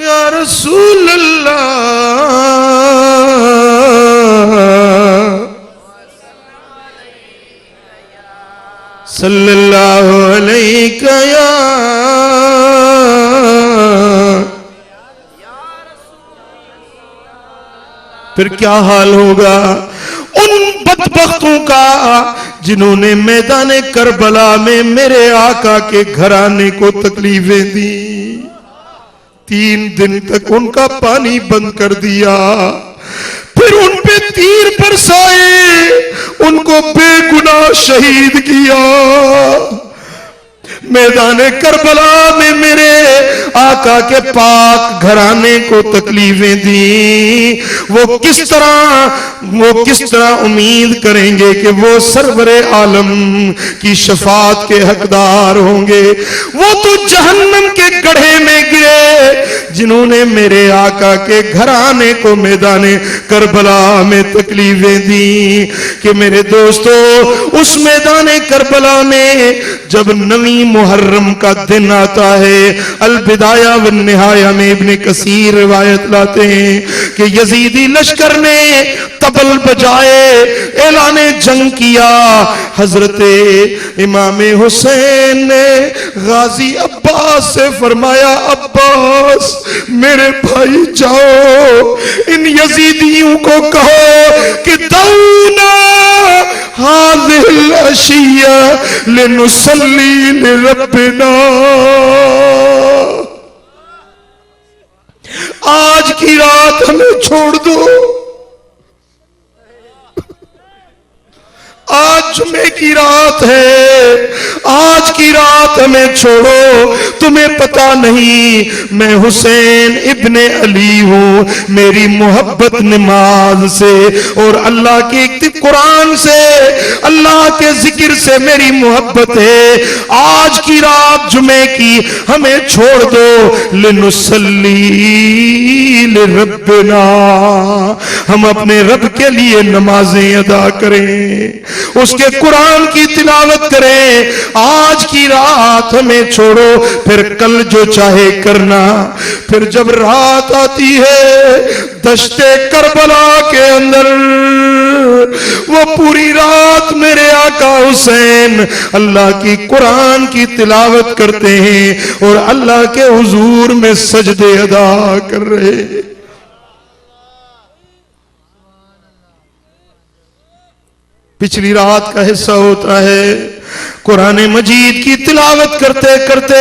या रसूल अल्लाह, सल्लल्लाहु अलैहि या फिर क्या हाल होगा उन बदबख्तों का जिन्होंने मैदान करबला में मेरे आका के घराने को तकलीफें दी। 3 दिन तक उनका पानी बंद कर दिया, फिर उन पे तीर बरसाए, उनको बेगुनाह शहीद किया। मैदान करबला में मेरे आका के पाक घराने को तकलीफें दी। वो किस तरह उम्मीद करेंगे कि वो सरवरे आलम की शफात के हकदार होंगे। वो तो जहन्नम के गड्ढे में गिरे जिन्होंने मेरे आका के घराने को मैदान करबला में तकलीफें दी। कि मेरे दोस्तों, उस मैदान करबला में जब नवी मुहर्रम का दिन आता है, अल बिदाया व निहाया में इब्ने कसीर रिवायत लाते हैं कि यजीदी लश्कर ने तबल बजाए, ऐलाने जंग किया। हजरत इमाम हुसैन ने गाजी अब्बास से फरमाया, अब्बास मेरे भाई जाओ, इन यजीदियों को कहो कि दऊना हाज़िल अशिया लिनुसल्ली लिरब्बिना, आज की रात हमें छोड़ दो, आज जुमे की रात है, आज की रात हमें छोड़ो। तुम्हें पता नहीं मैं हुसैन इब्ने अली हूं, मेरी मोहब्बत नमाज से और अल्लाह के कुरान से, अल्लाह के जिक्र से मेरी मोहब्बत है। आज की रात जुमे की हमें छोड़ दो। लिनुसल्ली लिरब्बिना, हम अपने रब के लिए नमाजें अदा करें, उसके कुरान की तिलावत करें। आज की रात हमें छोड़ो, फिर कल जो चाहे करना। फिर जब रात आती है दश्ते करबला के अंदर, वो पूरी रात मेरे आका हुसैन अल्लाह की कुरान की तिलावत करते हैं और अल्लाह के हुजूर में सजदे अदा कर रहे हैं। पिछली रात का हिस्सा होता है, कुरान मजीद की तिलावत करते करते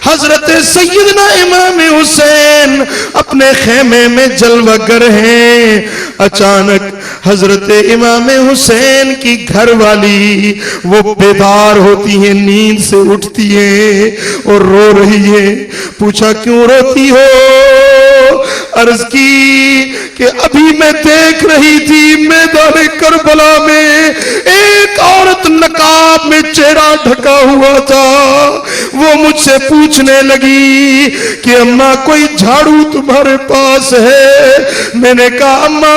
हजरत सैयदना इमाम हुसैन अपने खेमे में जलवागर हैं। अचानक हजरत इमाम हुसैन की घरवाली वो बेदार होती है, नींद से उठती है और रो रही है। पूछा क्यों रोती हो? अर्ज की कि अभी मैं देख रही थी मैदान करबला में एक औरत नकाब में चेहरा ढका हुआ था। वो मुझसे पूछने लगी कि अम्मा कोई झाड़ू तुम्हारे पास है? मैंने कहा अम्मा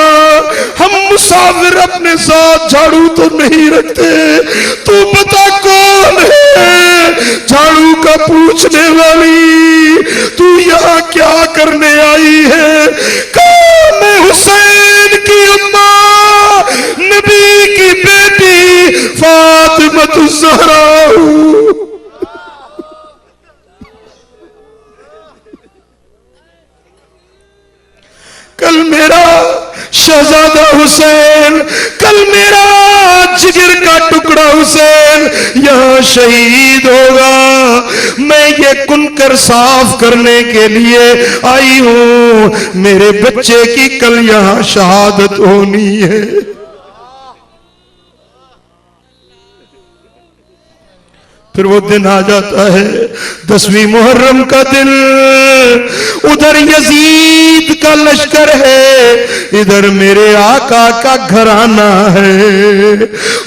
हम मुसाफिर अपने साथ झाड़ू तो नहीं रखते, तू बता कौन है झाड़ू का पूछने वाली? तू यहाँ क्या करने आई है? कहा मैं हुसैन की अम्मा नबी की बेटी फातिमा ज़हरा हूं। कल मेरा शहजादा हुसैन, कल मेरा जिगर का टुकड़ा हुसैन यहाँ शहीद होगा। मैं ये कुनकर साफ करने के लिए आई हूं, मेरे बच्चे की कल यहां शहादत होनी है। फिर वो दिन आ जाता है 10वीं मुहर्रम का दिन, उधर यजीद का लश्कर है, इधर मेरे आका का घराना है।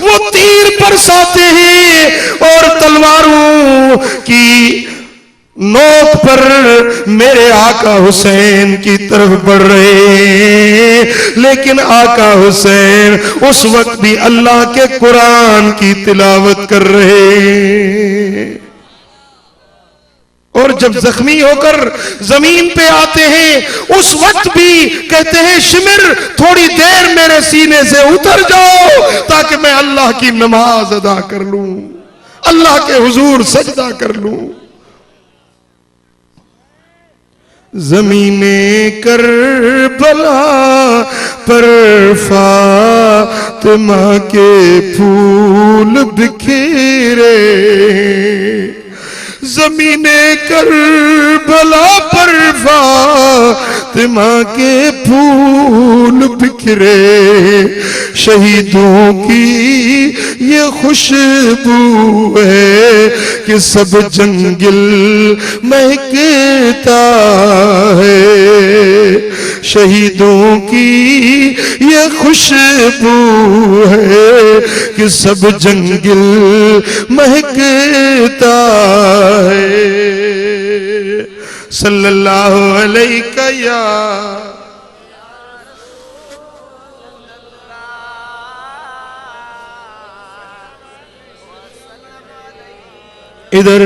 वो तीर बरसाते हैं और तलवारों की नोक पर मेरे आका हुसैन की तरफ बढ़ रहे हैं, लेकिन आका हुसैन उस वक्त भी अल्लाह के कुरान की तिलावत कर रहे हैं। और जब जख्मी होकर जमीन पे आते हैं उस वक्त भी कहते हैं शिमिर थोड़ी देर मेरे सीने से उतर जाओ ताकि मैं अल्लाह की नमाज अदा कर लूं, अल्लाह के हुजूर सजदा कर लूं। ज़मीने करबला पर फातिमा के फूल बिखेरे, ज़मीने करबला पर फातिमा के फूल बिखरे, शहीदों की ये खुशबू है कि सब जंगल महकता है, शहीदों की ये खुशबू है कि सब जंगल महकता है। सल्लल्लाहु अलैहि या इधर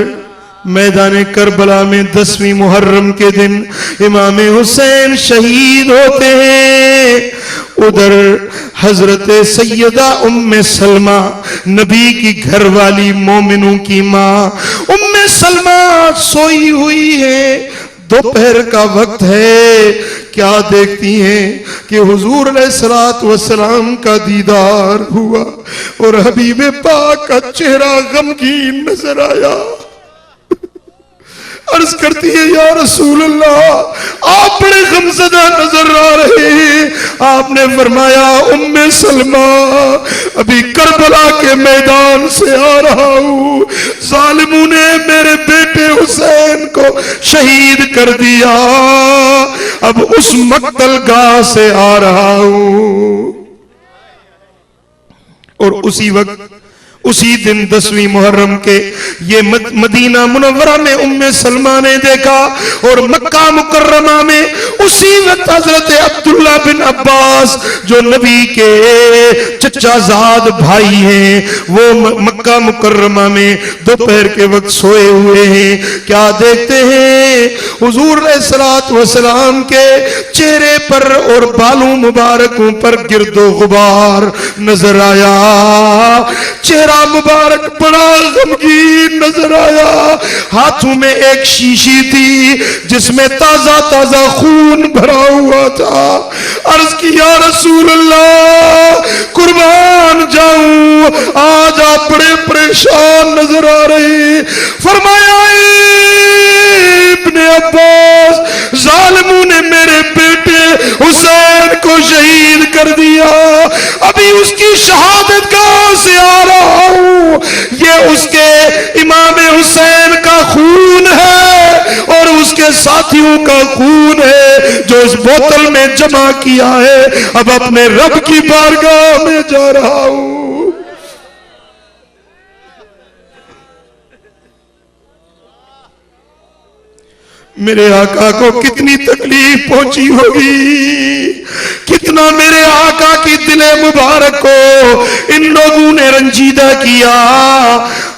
मैदान करबला में 10वीं मुहर्रम के दिन इमाम हुसैन शहीद होते हैं। उधर हजरत सैयदा उम्मे सलमा, नबी की घरवाली मोमिनों की माँ उम्मे सलमा सोई हुई है, दोपहर का वक्त है। क्या देखती हैं कि हुजूर अलैहिस्सलातु वस्सलाम का दीदार हुआ और हबीबे पाक का चेहरा गमगीन नजर आया। अर्ज करती है या रसूल अल्लाह आप बड़े गमज़दा नजर आ रहे हैं। आपने फरमाया उम्मे सलमा अभी करबला के मैदान से आ रहा हूं, जालिमों ने मेरे बेटे हुसैन को शहीद कर दिया, अब उस मक्तल गाह से आ रहा हूं। और उसी वक्त उसी दिन 10वीं मुहर्रम के ये मदीना मुनव्वरा में उम्मे सलमा ने देखा और मक्का मुकर्रमा में उसी वक्त हजरत अब्दुल्ला बिन अब्बास जो नबी के चचाजाद भाई हैं वो मक्का मुकर्रमा में दोपहर के वक्त सोए हुए हैं। क्या देखते हैं हुजूर अलैहिस्सलातु वस्सलाम के चेहरे पर और बालों मुबारकों पर गिरदो गुबार नजर आया, चेहरा मुबारक बड़ा गमगीन नजर आया। हाथों में एक शीशी थी जिसमें ताजा ताजा खून भरा हुआ था। अर्ज किया रसूल अल्लाह कुर्बान जाऊं, आज आप बड़े परेशान नजर आ रहे। फरमाया इब्ने अब्बास जालिमों ने मेरे बेटे हुसैन को शहीद कर दिया, अभी उसकी शहादत कहां से आ रहा हूं, ये उसके इमाम हुसैन का खून है और उसके साथियों का खून है जो इस बोतल में जमा किया है। अब अपने रब की बारगाह में जा रहा हूं। मेरे आका को कितनी तकलीफ पहुंची होगी, कितना मेरे आका की दिले मुबारक को इन लोगों ने रंजीदा किया।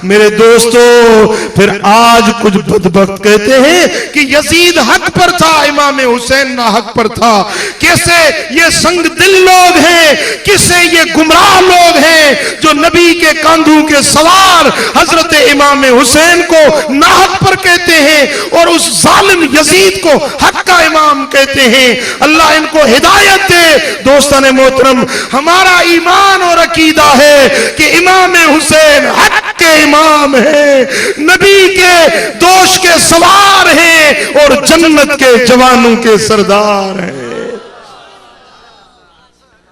मेरे दोस्तों फिर आज कुछ बदबख्त कहते हैं कि यजीद हक पर था, इमाम हुसैन ना हक पर था। कैसे ये संग दिल लोग हैं, किसे ये गुमराह लोग हैं जो नबी के कांधों के सवार हजरत इमाम हुसैन को नाहक पर कहते हैं और उस यजीद को हक का इमाम कहते हैं। अल्लाह इनको हिदायत दे। दोस्तान मोहतरम, हमारा ईमान और अकीदा है कि इमाम हुसैन हक के इमाम हैं, नबी के दोष के सवार हैं और जन्नत के जवानों के सरदार हैं।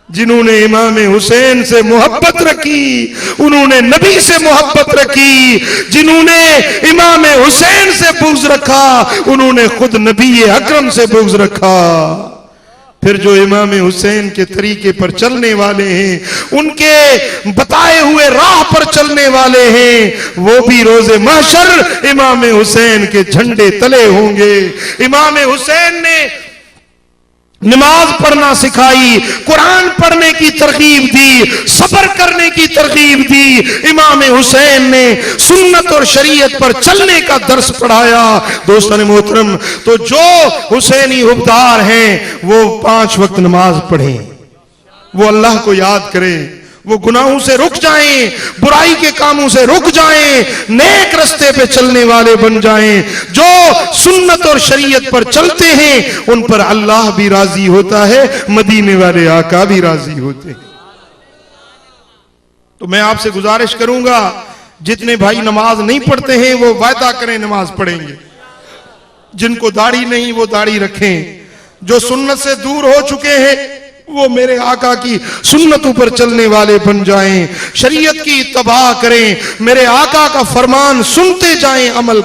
जिन्होंने इमाम हुसैन से मोहब्बत रखी उन्होंने नबी से मोहब्बत रखी, जिन्होंने इमाम हुसैन से बुग़्ज़ रखा उन्होंने खुद नबी अकरम से बुग़्ज़ रखा। फिर जो इमाम हुसैन के तरीके पर चलने वाले हैं, उनके बताए हुए राह पर चलने वाले हैं, वो भी रोज़े महशर इमाम हुसैन के झंडे तले होंगे। इमाम हुसैन ने नमाज पढ़ना सिखाई, कुरान पढ़ने की तरकीब दी, सब्र करने की तरकीब दी। इमाम हुसैन ने सुन्नत और शरीयत पर चलने का दर्स पढ़ाया। दोस्तों मोहतरम, तो जो हुसैनी हुबदार हैं वो 5 वक्त नमाज पढ़ें, वो अल्लाह को याद करें, वो गुनाहों से रुक जाएं, बुराई के कामों से रुक जाएं, नेक रास्ते पे चलने वाले बन जाएं। जो सुन्नत और शरीयत पर चलते हैं उन पर अल्लाह भी राजी होता है, मदीने वाले आका भी राजी होते हैं। तो मैं आपसे गुजारिश करूंगा, जितने भाई नमाज नहीं पढ़ते हैं वो वायदा करें नमाज पढ़ेंगे। जिनको दाढ़ी नहीं वो दाढ़ी रखें। जो सुन्नत से दूर हो चुके हैं वो मेरे आका की सुन्नतों पर चलने वाले बन जाएं, शरीयत की इत्तबा करें, मेरे आका का फरमान सुनते जाएं, अमल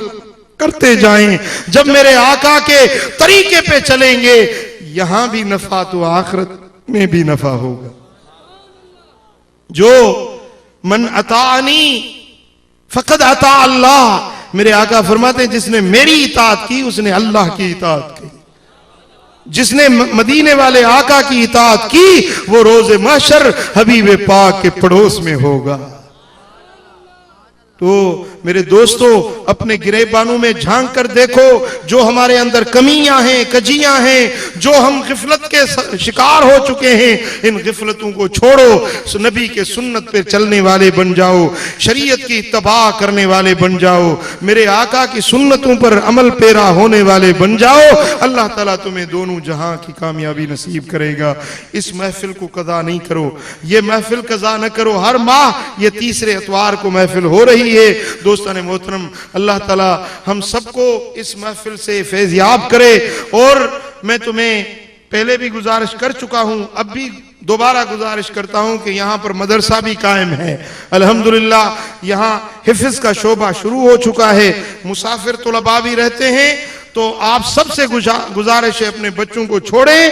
करते जाएं। जब मेरे आका के तरीके पे चलेंगे यहां भी नफा तो आखिरत में भी नफा होगा। जो मन अतानी फकद अता अल्लाह, मेरे आका फरमाते हैं जिसने मेरी इताअत की उसने अल्लाह की इताअत की। जिसने मदीने वाले आका की इताअत की वो रोज़े महशर हबीब पाक के पड़ोस में होगा। तो मेरे दोस्तों, अपने गिरेबानों में झांक कर देखो, जो हमारे अंदर कमियां हैं, कजियां हैं, जो हम गिफलत के शिकार हो चुके हैं, इन गिफलतों को छोड़ो, नबी के सुन्नत पे चलने वाले बन जाओ, शरीयत की इत्तबा करने वाले बन जाओ, मेरे आका की सुन्नतों पर अमल पेरा होने वाले बन जाओ। अल्लाह ताला तुम्हें दोनों जहां की कामयाबी नसीब करेगा। इस महफिल को कज़ा नहीं करो, ये महफिल कज़ा न करो। हर माह ये तीसरे इतवार को महफिल हो रही है। दोस्तान मोहतरम, अल्लाह ताला हम सबको इस महफिल से फैज़याब करे। और मैं तुम्हें पहले भी गुजारिश कर चुका हूं, अब भी दोबारा गुजारिश करता हूं कि यहाँ पर मदरसा भी कायम है। अल्हम्दुलिल्लाह यहाँ हिफ्ज़ का शोबा शुरू हो चुका है, मुसाफिर तुलबा भी रहते हैं। तो आप सबसे गुजारिश है अपने बच्चों को छोड़ें,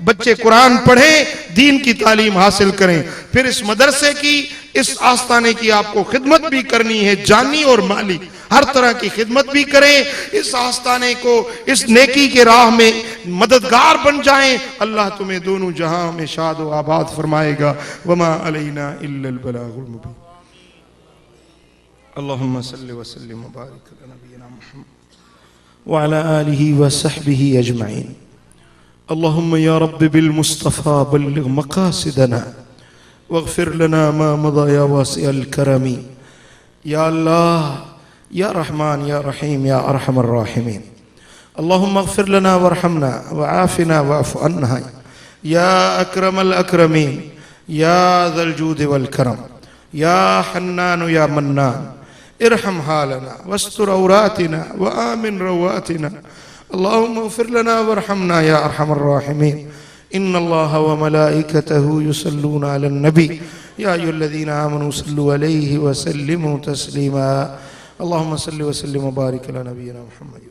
बच्चे कुरान पढ़ें, दीन की तालीम हासिल करें। फिर इस मदरसे की, इस आस्थाने की आपको खिदमत भी करनी है, जानी और माली, हर तरह की खिदमत भी करें। इस आस्थाने को इस नेकी के राह में मददगार बन जाएं। अल्लाह तुम्हें दोनों जहां में शाद व आबाद फरमाएगा। वमा अलैना इल्लल बलागुल मुबीन। अल्लाहुम्मा सल्लि व सल्लिम व बारिक अला नबियिना मुहम्मद व अला आलिहि व सहबिहि अजमईन। अल्लाहुम्मा या रब्बि बिल मुस्तफ़ा बल्लिग मक़ासिदना वग़फ़िर लना मा मदा या वासिअल करमी। या अल्लाह, या रहमान, या रहीम, या अरहमर राहिमीन। अल्लाहुम्मा अग़फ़िर लना वरहमना वआफ़िना वअफ़ु अन्ना या अकरमल अकरमीन, या ज़ल जूदि वल करम, या हन्नान या मन्नान, इरहम हालना वस्तुर औरातिना व आमिन रवातिना। अल्लाहुम्मा अग़फ़िर लना वरहमना या अरहमर राहिमीन। इन्नल्लाह व मलाइकतहु युसल्लूना अलन नबी या अय्युहल्लज़ीना आमनू सल्लु अलैहि व सल्लिमू तस्लीमा। अल्लाहुम्मा सल्लि व सल्लिम व बारिक अला नबिय्यिना मुहम्मद।